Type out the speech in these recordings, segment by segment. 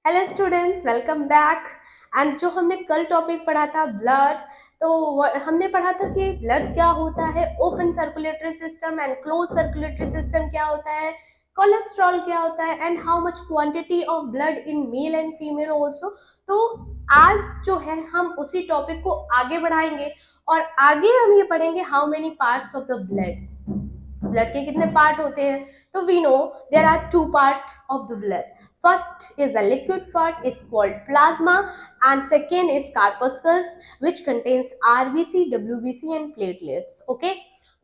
Hello students, welcome back. And जो हमने कल टॉपिक पढ़ा था ब्लड, तो हमने पढ़ा था कि ब्लड क्या होता है, open circulatory system and close circulatory system क्या होता है, कोलेस्ट्रॉल क्या होता है and how much quantity of blood in male and female also. तो आज जो है हम उसी टॉपिक को आगे बढ़ाएंगे और आगे हम ये पढ़ेंगे how many parts of the blood. Blood के कितने पार्ट होते हैं? तो we know there are two part of the blood. First is a liquid part is called plasma and second is corpuscles which contains RBC, WBC and platelets. Okay,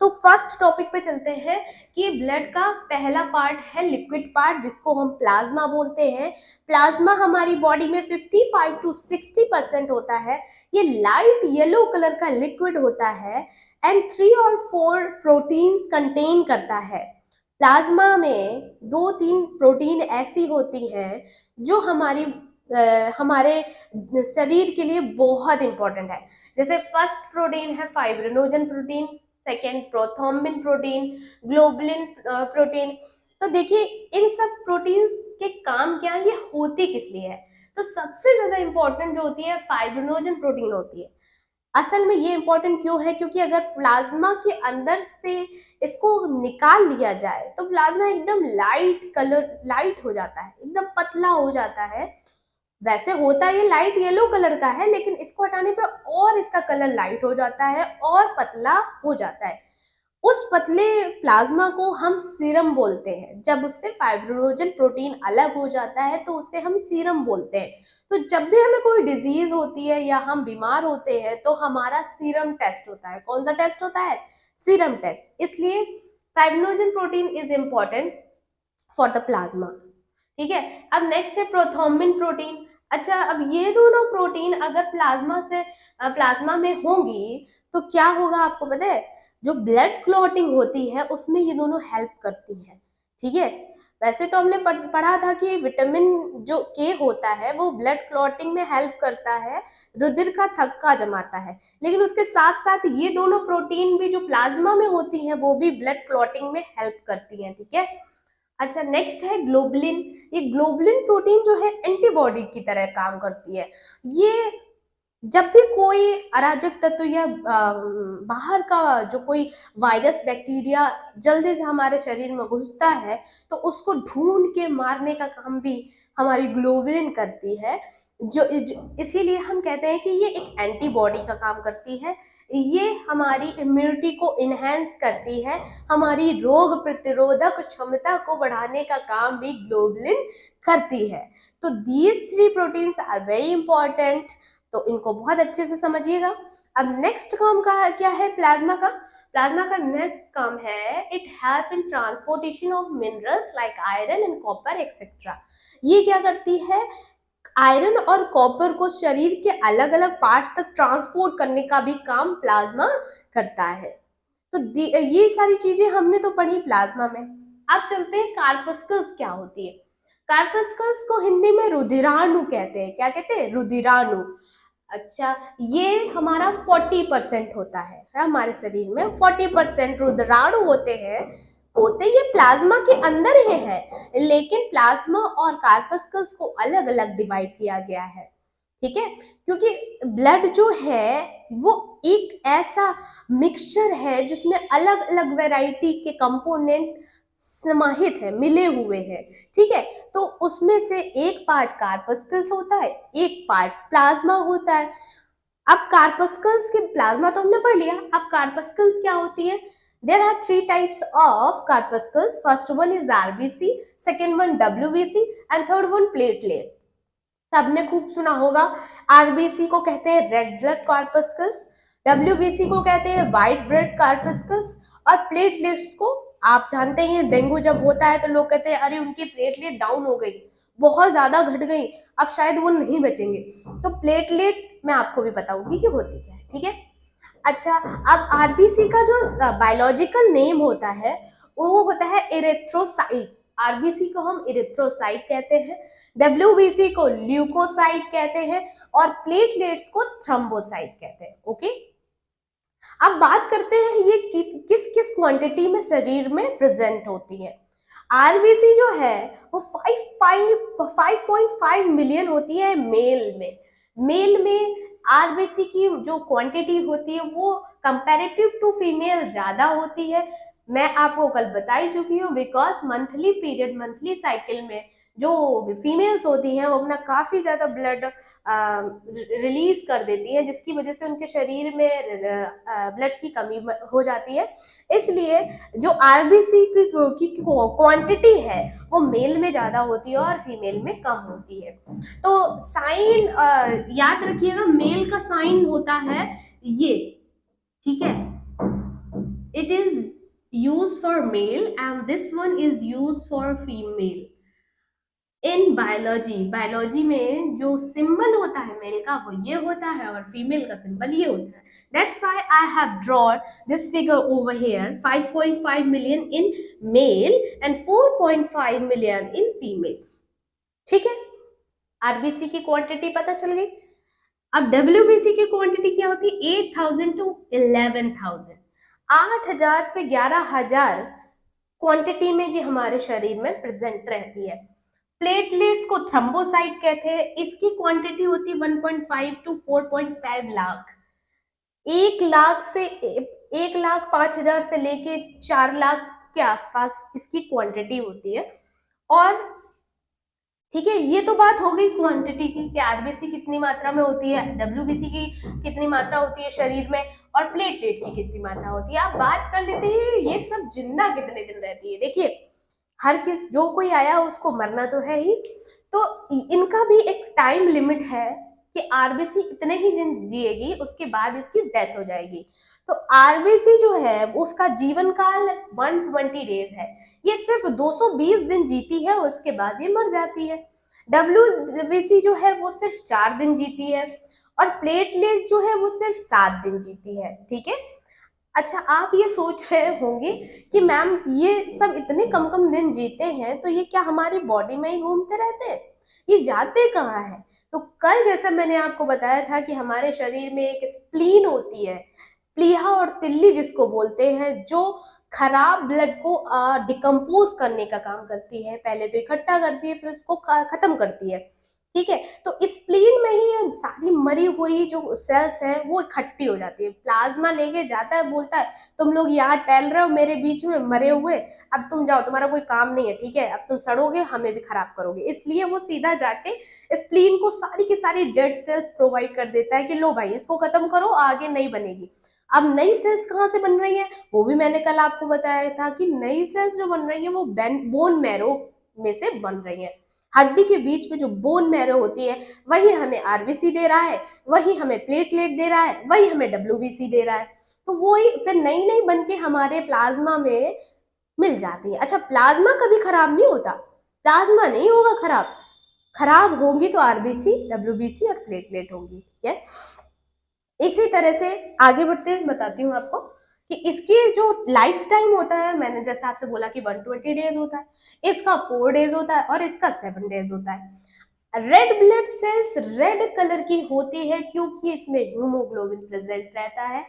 तो first topic पे चलते हैं कि ब्लड का पहला part है liquid part जिसको हम प्लाज्मा बोलते हैं. प्लाज्मा हमारी बॉडी में 55 to 60% होता है. ये लाइट येलो कलर का लिक्विड होता है एंड 3 और 4 प्रोटीन्स कंटेन करता है. प्लाज्मा में 2-3 प्रोटीन ऐसी होती हैं जो हमारे शरीर के लिए बहुत इंपॉर्टेंट है. जैसे फर्स्ट प्रोटीन है fibrinogen protein, second prothrombin protein, globulin protein. तो देखिए इन सब प्रोटीन्स के काम क्या है, ये होती किस लिए है? तो सबसे ज्यादा इंपॉर्टेंट जो होती है फाइब्रिनोजन प्रोटीन होती है. असल में ये इंपॉर्टेंट क्यों है? क्योंकि अगर प्लाज्मा के अंदर से इसको निकाल लिया जाए तो प्लाज्मा एकदम लाइट हो जाता है, एकदम पतला हो जाता है. वैसे होता ये लाइट येलो कलर का है, लेकिन इसको हटाने पे और इसका कलर लाइट हो जाता है और पतला हो जाता है. उस पतले प्लाज्मा को हम सीरम बोलते हैं. जब उससे फाइब्रिनोजन प्रोटीन अलग हो जाता है तो उसे हम सीरम बोलते हैं. तो जब भी हमें कोई डिजीज होती है या हम बीमार होते हैं तो हमारा सीरम टेस्ट होता है. कौन सा टेस्ट होता है? Serum test. इसलिए fibrinogen protein is important for the plasma. ठीक है. अब नेक्स्ट है प्रोथ्रोम्बिन प्रोटीन. अच्छा, अब ये दोनों प्रोटीन अगर प्लाज्मा में होंगी तो क्या होगा आपको पता है? जो ब्लड क्लॉटिंग होती है उसमें ये दोनों हेल्प करती है. ठीक है. वैसे तो हमने पढ़ा था कि विटामिन जो के होता है वो ब्लड क्लॉटिंग में हेल्प करता है, रुधिर का थक्का जमाता है, लेकिन उसके साथ साथ ये दोनों प्रोटीन भी जो प्लाज्मा में होती हैं वो भी ब्लड क्लॉटिंग में हेल्प करती हैं. ठीक है. अच्छा, नेक्स्ट है ग्लोबुलिन. ये ग्लोबुलिन प्रोटीन जो है एंटीबॉडी की तरह काम करती है. ये जब भी कोई अराजक तत्व या बाहर का जो कोई वायरस बैक्टीरिया जल्दी से हमारे शरीर में घुसता है तो उसको ढूंढ के मारने का काम भी हमारी ग्लोबुलिन करती है. इसीलिए हम कहते हैं कि ये एक एंटीबॉडी का काम करती है. ये हमारी इम्यूनिटी को इनहेंस करती है, हमारी रोग प्रतिरोधक क्षमता को बढ़ाने का काम भी ग्लोबुलिन करती है. तो these 3 proteins are very important. तो इनको बहुत अच्छे से समझिएगा. अब नेक्स्ट काम का क्या है प्लाज्मा का? प्लाज्मा का नेक्स्ट काम है it help in transportation of minerals like iron and copper etcetera. ये क्या करती है? आयरन और कॉपर को शरीर के अलग अलग पार्ट तक ट्रांसपोर्ट करने का भी काम प्लाज्मा करता है. तो ये सारी चीजें हमने तो पढ़ी प्लाज्मा में. अब चलते हैं कार्पस्कल्स क्या होती है. कार्पस्कल्स को हिंदी में रुधिराणु कहते हैं. क्या कहते हैं? रुधिराणु. अच्छा, ये हमारा 40% होता है हमारे शरीर में 40% रुधिराणु होते हैं. होते ये प्लाज्मा के अंदर ही है, लेकिन प्लाज्मा और कार्पस्कल्स को अलग अलग डिवाइड किया गया है. ठीक है. क्योंकि ब्लड जो है वो एक ऐसा मिक्सचर है जिसमें अलग अलग वैरायटी के कंपोनेंट समाहित है, मिले हुए हैं. ठीक है. तो उसमें से एक पार्ट कार्पस्कल्स होता है, एक पार्ट प्लाज्मा होता है. अब कार्पस्कल्स के प्लाज्मा तो हमने पढ़ लिया. अब कार्पस्कल्स क्या होती है? There are 3 types of corpuscles. First one is RBC, second one WBC and third one platelet. सबने खूब सुना होगा. आरबीसी को कहते हैं रेड ब्लड कॉर्पस्कल्स, डब्ल्यूबीसी को कहते हैं व्हाइट ब्लड कॉर्पस्कल्स और प्लेटलेट्स को आप जानते हैं डेंगू जब होता है तो लोग कहते हैं अरे उनकी प्लेटलेट डाउन हो गई, बहुत ज्यादा घट गई, अब शायद वो नहीं बचेंगे. तो प्लेटलेट मैं आपको भी बताऊंगी कि होती क्या है. ठीक है. अच्छा, अब आरबीसी का जो बायोलॉजिकल नेम होता है वो होता है इरेथ्रोसाइट. आरबीसी को हम इरेथ्रोसाइट कहते हैं, डब्ल्यूबीसी को ल्यूकोसाइट कहते हैं और प्लेटलेट्स को थ्रोम्बोसाइट कहते हैं. ओके. अब बात करते हैं ये किस किस क्वांटिटी में शरीर में प्रेजेंट होती है. आरबीसी जो है वो 5.5 मिलियन होती है मेल में। मेल में आरबीसी की जो क्वांटिटी होती है वो कंपैरेटिव टू फीमेल ज्यादा होती है। मैं आपको कल बता ही चुकी हूँ, because monthly period, monthly cycle में जो फीमेल्स होती हैं वो अपना काफी ज्यादा ब्लड रिलीज कर देती हैं, जिसकी वजह से उनके शरीर में ब्लड की कमी हो जाती है। इसलिए जो आरबीसी की क्वांटिटी है वो मेल में ज्यादा होती है और फीमेल में कम होती है। तो साइन याद रखिएगा, मेल का साइन होता है ये, ठीक है, it is use for male and this one is use for female. In biology, biology में जो सिंबल होता है मेल का वो ये होता है और फीमेल का सिंबल ये होता है। That's why I have drawn this figure over here, 5.5 million in male and 4.5 million in female. ठीक है, आरबीसी की क्वांटिटी पता चल गई। अब डब्ल्यूबीसी की क्वांटिटी क्या होती है? 8,000 टू 11,000, 8,000 से 11,000 क्वांटिटी में ये हमारे शरीर में प्रेजेंट रहती है। प्लेटलेट्स को थ्रोम्बोसाइट कहते हैं, इसकी क्वांटिटी होती है 1.5 टू 4.5 लाख। 1 लाख से 1,05,000 से लेके 4 लाख के आसपास इसकी क्वांटिटी होती है। और ठीक है, ये तो बात हो गई क्वांटिटी की कि आरबीसी कितनी मात्रा में होती है, डब्ल्यूबीसी की कितनी मात्रा होती है शरीर में, और प्लेटलेट की कितनी मात्रा होती है। आप बात कर लेते हैं ये सब जिंदा कितने दिन रहती है। देखिए, हर किस जो कोई आया उसको मरना तो है ही, तो इनका भी एक टाइम लिमिट है कि आरबीसी इतने ही दिन जिएगी, उसके बाद इसकी डेथ हो जाएगी। तो आरबीसी जो है उसका जीवन काल 120 डेज है, ये सिर्फ 220 दिन जीती है, उसके बाद ये मर जाती है। डब्ल्यूबीसी जो है वो सिर्फ 4 दिन जीती है, और प्लेटलेट जो है वो सिर्फ 7 दिन जीती है। ठीक है, अच्छा, आप ये सोच रहे होंगे कि मैम ये सब इतने कम कम दिन जीते हैं तो ये क्या हमारी बॉडी में ही घूमते रहते हैं, ये जाते कहाँ हैं? तो कल जैसा मैंने आपको बताया था कि हमारे शरीर में एक स्प्लीन होती है, प्लीहा और तिल्ली जिसको बोलते हैं, जो खराब ब्लड को डिकम्पोज करने का काम करती है। पहले तो इकट्ठा करती है, फिर उसको खत्म करती है। ठीक है, तो स्प्लीन में ही सारी मरी हुई जो सेल्स हैं वो इकट्ठी हो जाती है, प्लाज्मा लेके जाता है, बोलता है तुम लोग यहाँ टहल रहे हो मेरे बीच में मरे हुए, अब तुम जाओ, तुम्हारा कोई काम नहीं है, ठीक है, अब तुम सड़ोगे, हमें भी खराब करोगे। इसलिए वो सीधा जाके स्प्लीन को सारी की सारी डेड सेल्स प्रोवाइड कर देता है कि लो भाई इसको खत्म करो, आगे नहीं बनेगी। अब नई सेल्स कहाँ से बन रही है, वो भी मैंने कल आपको बताया था कि नई सेल्स जो बन रही है वो बोन मैरो में से बन रही है। हड्डी के बीच में जो बोन मैरो होती है वही हमें आरबीसी दे रहा है, वही हमें प्लेटलेट दे रहा है, वही हमें डब्ल्यूबीसी दे रहा है। तो वो ही फिर नई नई बन के हमारे प्लाज्मा में मिल जाती है। अच्छा, प्लाज्मा कभी खराब नहीं होता, प्लाज्मा नहीं होगा खराब, खराब होंगी तो आरबीसी, डब्ल्यूबीसी और प्लेटलेट होंगी। ठीक है, इसी तरह से आगे बढ़ते हुए बताती हूँ आपको कि इसकी जो लाइफ टाइम होता है, मैंने जैसे आपसे बोला कि 120 डेज होता है, इसका 4 डेज होता है और इसका 7 डेज होता है। Red blood cells red colour की होती है क्योंकि इसमें हीमोग्लोबिन प्रेजेंट रहता है,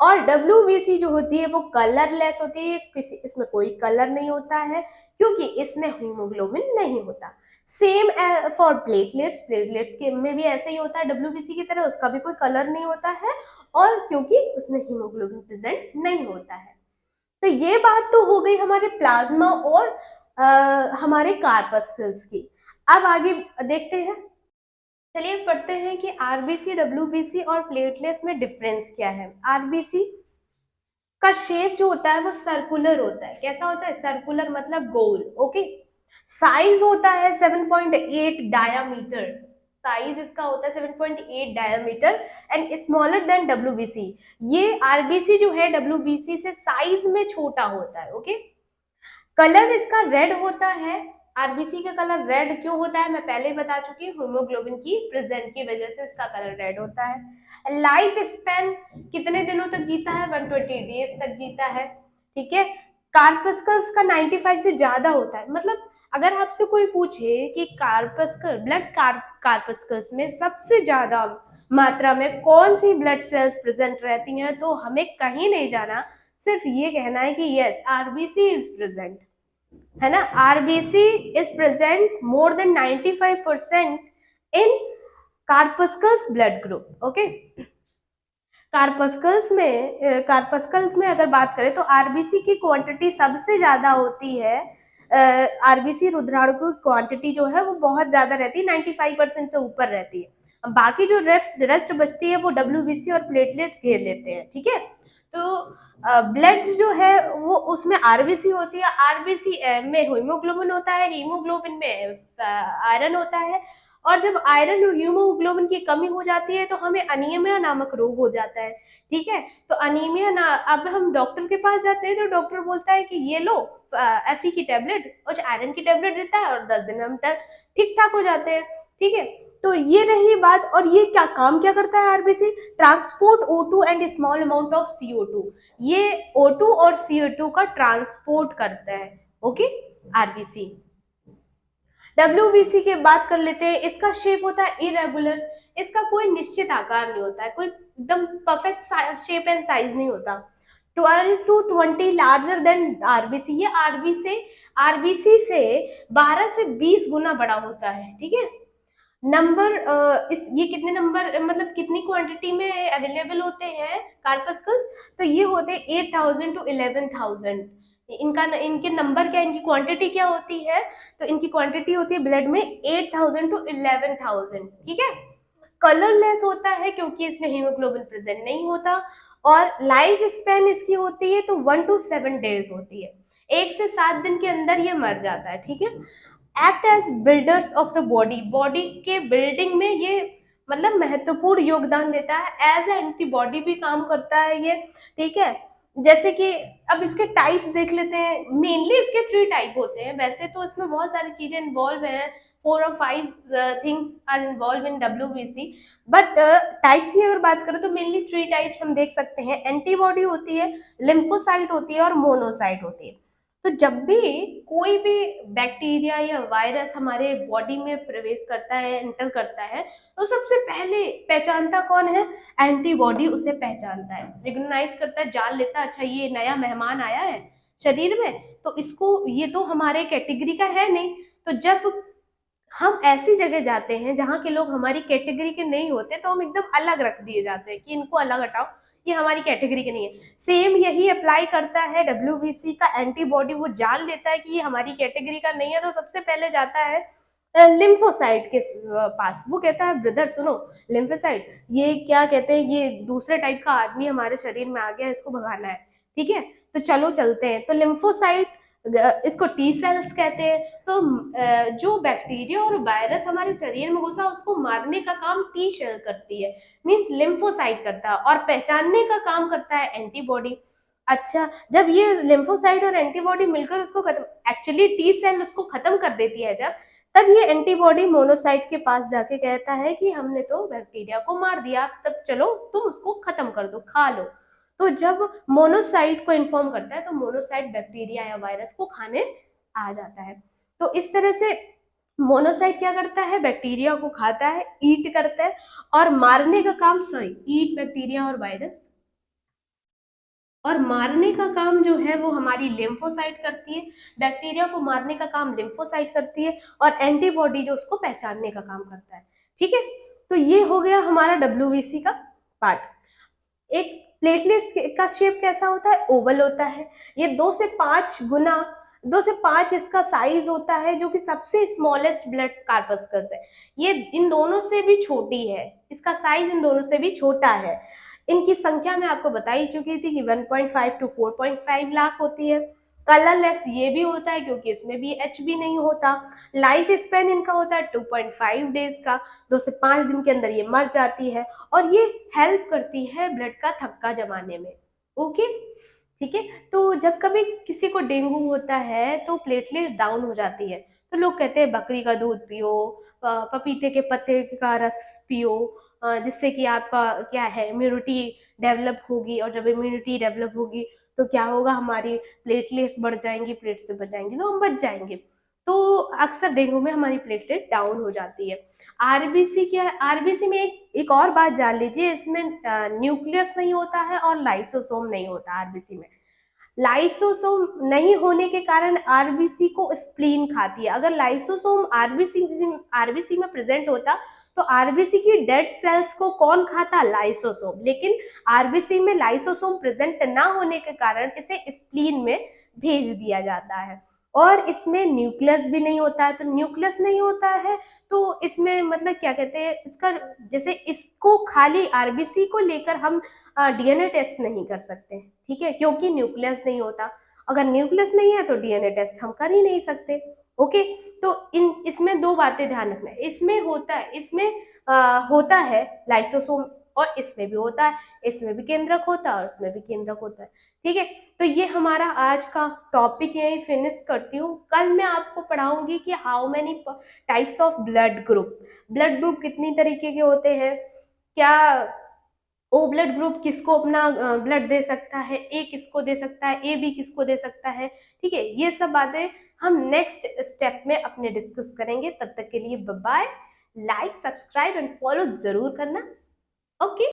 और डब्ल्यूबीसी जो होती है वो कलरलेस होती है, किसी इसमें कोई कलर नहीं होता है क्योंकि इसमें हीमोग्लोबिन नहीं होता। सेम फॉर प्लेटलेट्स, प्लेटलेट्स के में भी ऐसे ही होता है डब्ल्यूबीसी की तरह, उसका भी कोई कलर नहीं होता है और क्योंकि उसमें हीमोग्लोबिन प्रेजेंट नहीं होता है। तो ये बात तो हो गई हमारे प्लाज्मा और हमारे कार्पस्कल्स की। अब आगे देखते हैं, चलिए पढ़ते हैं कि आरबीसी, डब्ल्यूबीसी और प्लेटलेट्स में डिफरेंस क्या है। आरबीसी का शेप जो होता है वो सर्कुलर होता है। कैसा होता है? सर्कुलर मतलब गोल। ओके, साइज होता है 7.8 डायामीटर, साइज इसका होता है 7.8 diameter and smaller than WBC. ये आरबीसी जो है डब्ल्यूबीसी से साइज में छोटा होता है। ओके, कलर इसका रेड होता है। आरबीसी का कलर रेड क्यों होता है मैं पहले ही बता चुकी हूँ, हीमोग्लोबिन की प्रेजेंट की वजह से इसका कलर रेड होता है। लाइफ स्पैन कितने दिनों तक जीता है? 120 डेज तक जीता है। ठीक है, कार्पस्कल्स का 95 से ज्यादा होता है। मतलब अगर आपसे कोई पूछे कि कार्पस्कल ब्लड कार्पस्कल्स में सबसे ज्यादा मात्रा में कौन सी ब्लड सेल्स प्रेजेंट रहती हैं, तो हमें कहीं नहीं जाना, सिर्फ ये कहना है कि यस, आरबीसी इज प्रेजेंट। है ना। RBC is present more than 95% in corpuscles blood group. Okay, corpuscles में अगर बात करें तो आरबीसी की क्वांटिटी सबसे ज्यादा होती है। आरबीसी रुद्राणु की क्वांटिटी जो है वो बहुत ज्यादा रहती है, 95% से ऊपर रहती है। अब बाकी जो रेस्ट बचती है वो डब्ल्यूबीसी और प्लेटलेट्स घेर लेते हैं। ठीक है, तो ब्लड जो है वो उसमें आरबीसी होती है, आरबीसी में हीमोग्लोबिन होता है, हीमोग्लोबिन में आयरन होता है, और जब आयरन और हीमोग्लोबिन की कमी हो जाती है तो हमें अनीमिया नामक रोग हो जाता है। ठीक है, तो अनीमिया ना, अब हम डॉक्टर के पास जाते हैं तो डॉक्टर बोलता है कि ये लो एफई की टेबलेट, कुछ आयरन की टेबलेट देता है और 10 दिन में हम ठीक ठाक हो जाते हैं। ठीक है, तो ये रही बात। और ये क्या काम क्या करता है RBC? Transport O2 and small amount of CO2। ये O2 और CO2 का ट्रांसपोर्ट करता है। Okay, RBC. डब्ल्यूबीसी की बात कर लेते हैं। इसका शेप होता है इरेगुलर, इसका कोई निश्चित आकार नहीं होता है, कोई एकदम परफेक्ट शेप एंड साइज नहीं होता। 12 to 20 लार्जर देन आरबीसी। ये आरबीसी से 12 से 20 गुना बड़ा होता है। ठीक है, नंबर इस ये कितने नंबर मतलब कितनी क्वांटिटी में अवेलेबल होते हैं कार्पस्कल्स? तो ये होते हैं 8,000 to 11,000। इनके नंबर क्या, इनकी क्वांटिटी क्या होती है? तो इनकी क्वांटिटी होती है ब्लड में 8,000 to 11,000। ठीक है, कलरलेस होता है क्योंकि इसमें हीमोग्लोबिन प्रेजेंट नहीं होता, और लाइफ स्पैन इसकी होती है तो 1 to 7 डेज होती है, 1 से 7 दिन के अंदर ये मर जाता है। ठीक है, act as builders of the body, body के बिल्डिंग में ये मतलब महत्वपूर्ण योगदान देता है। एज ए एंटीबॉडी भी काम करता है ये। ठीक है, जैसे कि अब इसके टाइप्स देख लेते हैं। मेनली इसके 3 टाइप होते हैं, वैसे तो इसमें बहुत सारी चीजें इन्वॉल्व हैं, 4 और 5 things are involve in WBC, but types की अगर बात करें तो मेनली 3 टाइप्स हम देख सकते हैं। एंटीबॉडी होती है, लिम्फोसाइट होती है और मोनोसाइट होती है। तो जब भी कोई भी बैक्टीरिया या वायरस हमारे बॉडी में प्रवेश करता है, एंटर करता है, तो सबसे पहले पहचानता कौन है? एंटीबॉडी उसे पहचानता है, रिकॉग्नाइज करता है, जान लेता है अच्छा ये नया मेहमान आया है शरीर में, तो इसको, ये तो हमारे कैटेगरी का है नहीं। तो जब हम ऐसी जगह जाते हैं जहाँ के लोग हमारी कैटेगरी के नहीं होते तो हम एकदम अलग रख दिए जाते हैं कि इनको अलग हटाओ, ये हमारी कैटेगरी के नहीं है। सेम यही अप्लाई करता है डब्ल्यूबीसी का। एंटीबॉडी वो जान लेता है कि ये हमारी कैटेगरी का नहीं है, तो सबसे पहले जाता है लिम्फोसाइट के पास। वो कहता है ब्रदर सुनो, लिम्फोसाइट ये क्या कहते हैं, ये दूसरे टाइप का आदमी हमारे शरीर में आ गया, इसको भगाना है। ठीक है, तो चलो चलते हैं। तो लिम्फोसाइट, इसको टी सेल्स कहते हैं। तो जो बैक्टीरिया और वायरस हमारे शरीर में घुसा उसको मारने का काम टी सेल करती है, मींस लिम्फोसाइट करता है, और पहचानने का काम करता है एंटीबॉडी। अच्छा, जब ये लिम्फोसाइट और एंटीबॉडी मिलकर उसको खत्म, एक्चुअली टी सेल उसको खत्म कर देती है जब, तब ये एंटीबॉडी मोनोसाइट के पास जाके कहता है कि हमने तो बैक्टीरिया को मार दिया, तब चलो तुम उसको खत्म कर दो, खा लो। तो जब मोनोसाइट को इन्फॉर्म करता है तो मोनोसाइट बैक्टीरिया या वायरस को खाने आ जाता है। तो इस तरह से मोनोसाइट क्या करता है? बैक्टीरिया को खाता है, ईट करता है, और मारने का काम, सॉरी, ईट बैक्टीरिया और वायरस, और मारने का काम जो है वो हमारी लिम्फोसाइट करती है। बैक्टीरिया को मारने का काम लिम्फोसाइट करती है, और एंटीबॉडी जो उसको पहचानने का काम करता है। ठीक है, तो ये हो गया हमारा डब्ल्यूबीसी का पार्ट। एक प्लेटलेट्स का शेप कैसा होता है? ओवल होता है। ये 2 से 5 इसका साइज होता है, जो कि सबसे स्मॉलेस्ट ब्लड कार्पस्कल्स है। ये इन दोनों से भी छोटी है, इसका साइज इन दोनों से भी छोटा है। इनकी संख्या मैं आपको बता ही चुकी थी कि 1.5 to 4.5 लाख होती है। कलरलेस ये भी होता है क्योंकि इसमें भी एच भी नहीं होता। लाइफ स्पेन इनका होता है 2.5 डेज का, 2 से 5 दिन के अंदर ये मर जाती है, और ये हेल्प करती है ब्लड का थक्का जमाने में। ओके, ठीक है। तो जब कभी किसी को डेंगू होता है तो प्लेटलेट डाउन हो जाती है, तो लोग कहते हैं बकरी का दूध पियो, पपीते के पत्ते का रस पियो, जिससे कि आपका क्या है, इम्यूनिटी डेवलप होगी, और जब इम्यूनिटी डेवलप होगी तो क्या होगा, हमारी प्लेटलेट्स बढ़ जाएंगी, प्लेट से बढ़ जाएंगी तो हम बच जाएंगे। तो अक्सर डेंगू में हमारी प्लेटलेट डाउन हो जाती है। आरबीसी क्या है? आरबीसी में एक और बात जान लीजिए, इसमें न्यूक्लियस नहीं होता है और लाइसोसोम नहीं होता आरबीसी में। लाइसोसोम नहीं होने के कारण आरबीसी को स्प्लीन खाती है। अगर लाइसोसोम आरबीसी में प्रेजेंट होता तो आरबीसी की डेड सेल्स को कौन खाता? लाइसोसोम। लेकिन आरबीसी में लाइसोसोम प्रेजेंट ना होने के कारण इसे स्प्लीन में भेज दिया जाता है। और इसमें न्यूक्लियस भी नहीं होता है, तो न्यूक्लियस नहीं होता है तो इसमें मतलब क्या कहते हैं, इसका जैसे इसको खाली आरबीसी को लेकर हम डीएनए टेस्ट नहीं कर सकते, ठीक है, क्योंकि न्यूक्लियस नहीं होता। अगर न्यूक्लियस नहीं है तो डीएनए टेस्ट हम कर ही नहीं सकते। ओके, तो इन इसमें दो बातें ध्यान रखना है, होता है लाइसोसोम और इसमें भी होता है, इसमें भी केंद्रक होता है और इसमें भी केंद्रक होता है, ठीक है। तो ये हमारा आज का टॉपिक यही फिनिश करती हूँ। कल मैं आपको पढ़ाऊंगी कि how many types of blood group कितनी तरीके के होते हैं, क्या ओ ब्लड ग्रुप किसको अपना ब्लड दे सकता है, ए किसको दे सकता है, ए बी किसको दे सकता है, ठीक है। ये सब बातें हम नेक्स्ट स्टेप में अपने डिस्कस करेंगे। तब तक के लिए bye bye. Like, subscribe and follow जरूर करना। ओके।